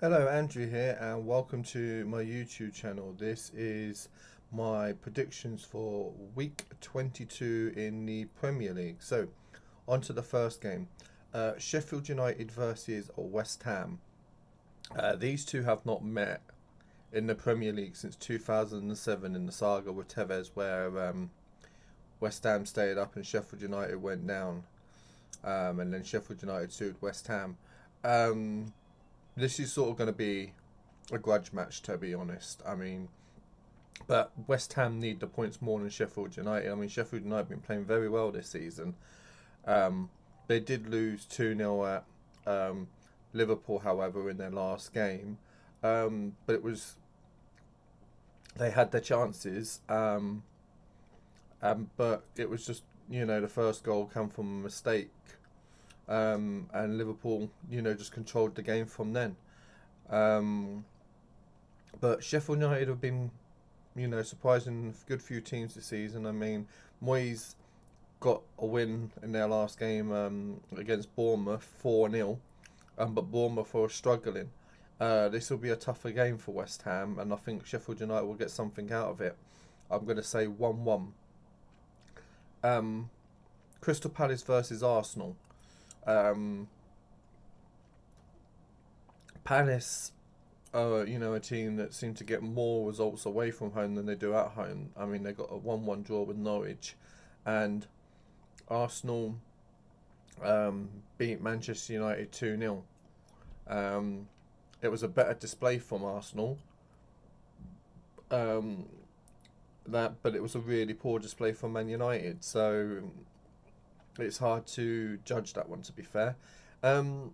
Hello, Andrew here, and welcome to my YouTube channel. This is my predictions for week 22 in the Premier League. So, on to the first game, Sheffield United versus West Ham. These two have not met in the Premier League since 2007 in the saga with Tevez, where West Ham stayed up and Sheffield United went down, and then Sheffield United sued West Ham. Um, this is sort of going to be a grudge match, to be honest. But West Ham need the points more than Sheffield United. Sheffield United have been playing very well this season. Um, they did lose 2-0 at Liverpool, however, in their last game. But they had their chances. But it was just, the first goal come from a mistake. And Liverpool, just controlled the game from then. Um, but Sheffield United have been, surprising good few teams this season. Moyes got a win in their last game against Bournemouth, 4-0. But Bournemouth are struggling. This will be a tougher game for West Ham, and I think Sheffield United will get something out of it. I'm going to say 1-1. Um, Crystal Palace versus Arsenal. Um, Palace are, a team that seem to get more results away from home than they do at home. They got a 1-1 draw with Norwich, and Arsenal beat Manchester United 2-0. It was a better display from Arsenal. Um, but it was a really poor display from Man United. So it's hard to judge that one, to be fair. Um,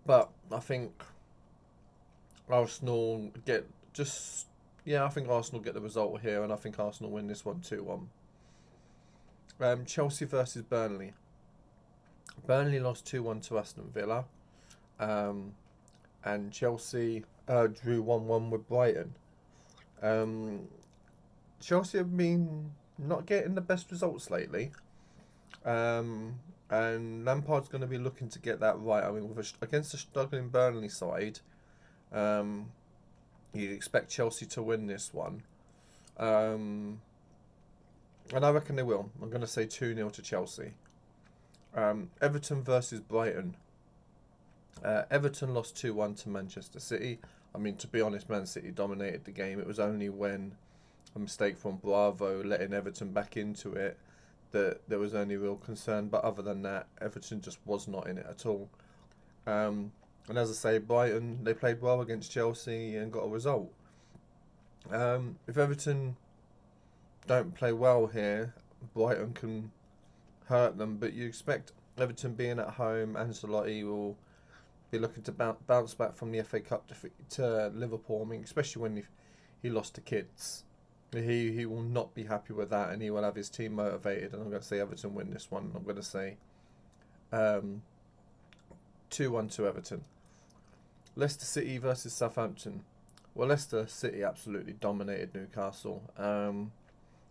but I think Arsenal get just I think Arsenal get the result here, and I think Arsenal win this one 2-1. Chelsea versus Burnley. Burnley lost 2-1 to Aston Villa, um, and Chelsea drew 1-1 with Brighton. Um, Chelsea have been not getting the best results lately. Um, and Lampard's going to be looking to get that right. Against the struggling Burnley side, um, you'd expect Chelsea to win this one. Um, and I reckon they will. I'm going to say 2-0 to Chelsea. Everton versus Brighton. Everton lost 2-1 to Manchester City. To be honest, Man City dominated the game. It was only when a mistake from Bravo letting Everton back into it that there was only real concern. But other than that, Everton just was not in it at all. And as I say, Brighton, they played well against Chelsea and got a result. If Everton don't play well here, Brighton can hurt them. But you expect Everton being at home, Ancelotti will be looking to bounce back from the FA Cup defeat to Liverpool. Especially when he lost to kids. He will not be happy with that, and he will have his team motivated. And I'm going to say Everton win this one. I'm going to say 2-1 to Everton. Leicester City versus Southampton. Well, Leicester City absolutely dominated Newcastle.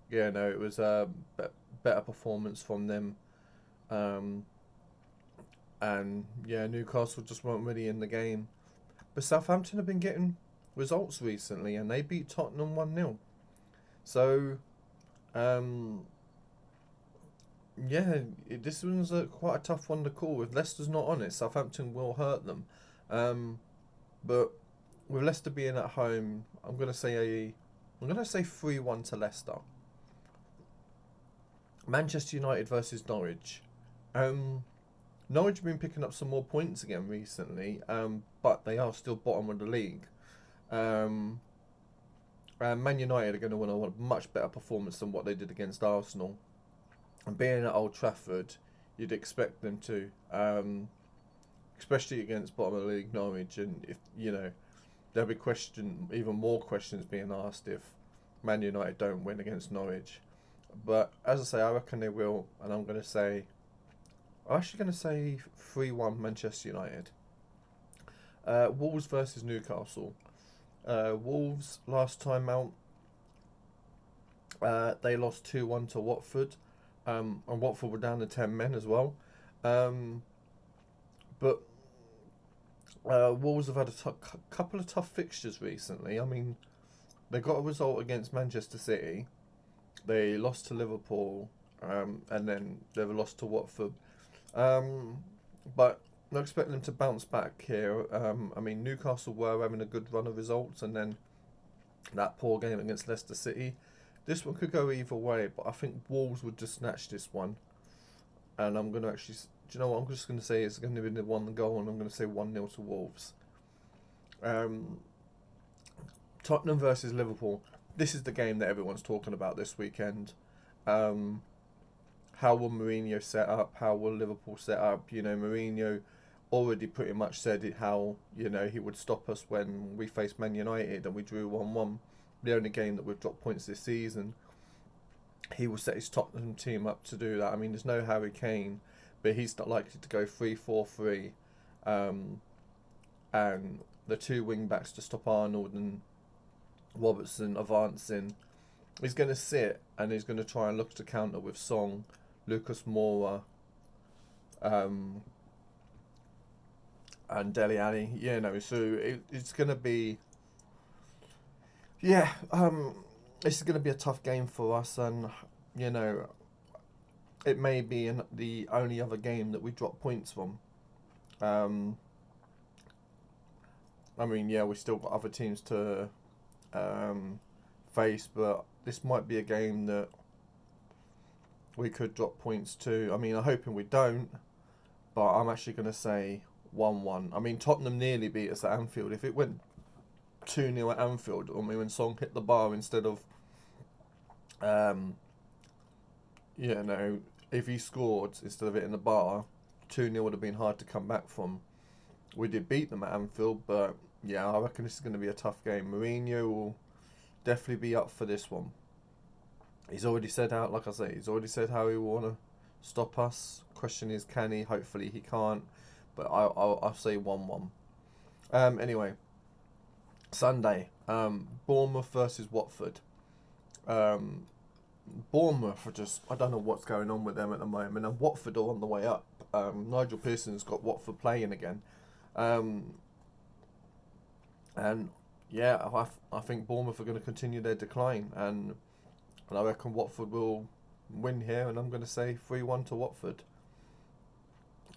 It was a better performance from them. Um, Newcastle just weren't really in the game. But Southampton have been getting results recently, and they beat Tottenham 1-0. So, this one's quite a tough one to call. If Leicester's not on it, Southampton will hurt them. But with Leicester being at home, I'm gonna say 3-1 to Leicester. Manchester United versus Norwich. Norwich have been picking up some more points again recently, but they are still bottom of the league. Man United are going to want a much better performance than what they did against Arsenal. And being at Old Trafford, you'd expect them to, especially against bottom of the league Norwich. And if there'll be even more questions being asked if Man United don't win against Norwich. But as I say, I reckon they will, and I'm actually going to say 3-1 Manchester United. Wolves versus Newcastle. Wolves last time out, they lost 2-1 to Watford, and Watford were down to 10 men as well. But Wolves have had a couple of tough fixtures recently. I mean, they got a result against Manchester City. They lost to Liverpool, and then they've lost to Watford. But I expect them to bounce back here. I mean, Newcastle were having a good run of results, and then that poor game against Leicester City. This one could go either way, but I think Wolves would just snatch this one. And I'm going to actually... Do you know what? I'm just going to say it's going to be the one goal, and I'm going to say 1-0 to Wolves. Tottenham versus Liverpool. This is the game that everyone's talking about this weekend. How will Mourinho set up? How will Liverpool set up? You know, Mourinho already pretty much said it how, you know, he would stop us when we faced Man United and we drew 1-1. The only game that we've dropped points this season. He will set his Tottenham team up to do that. I mean, there's no Harry Kane, but he's not likely to go 3-4-3. And the two wing-backs to stop Arnold and Robertson advancing. He's going to sit and he's going to try and look to counter with Song, Lucas Moura, and Dele Alli, you know, so it's going to be, yeah, it's going to be a tough game for us, and, you know, it may be the only other game that we drop points from. I mean, yeah, we've still got other teams to face, but this might be a game that we could drop points to. I mean, I'm hoping we don't, but I'm actually going to say 1-1. I mean, Tottenham nearly beat us at Anfield. If it went 2-0 at Anfield, I mean, when Song hit the bar instead of, you know, if he scored instead of hitting the bar, 2-0 would have been hard to come back from. We did beat them at Anfield, but yeah, I reckon this is going to be a tough game. Mourinho will definitely be up for this one. He's already said how, like I say, he's already said how he will want to stop us. Question is, can he? Hopefully he can't. But I'll say 1-1. Anyway, Sunday, Bournemouth versus Watford. Bournemouth are just, I don't know what's going on with them at the moment. And Watford are on the way up. Nigel Pearson's got Watford playing again. And yeah, I think Bournemouth are going to continue their decline. And I reckon Watford will win here. And I'm going to say 3-1 to Watford.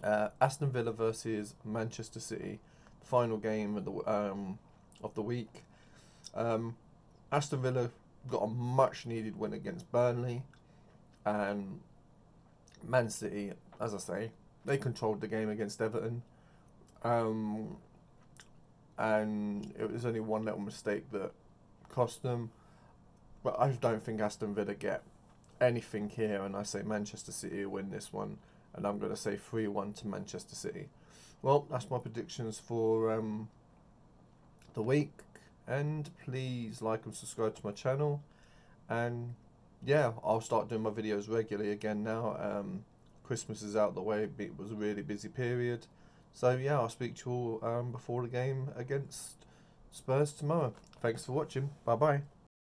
Aston Villa versus Manchester City, the final game of the week. Aston Villa got a much needed win against Burnley, and Man City, as I say, they controlled the game against Everton, and it was only one little mistake that cost them. But I don't think Aston Villa get anything here, and I say Manchester City will win this one, and I'm going to say 3-1 to Manchester City. Well, that's my predictions for the week, and please like and subscribe to my channel, and yeah, I'll start doing my videos regularly again now. Christmas is out the way, it was a really busy period, so yeah, I'll speak to you all before the game against Spurs tomorrow. Thanks for watching, bye bye.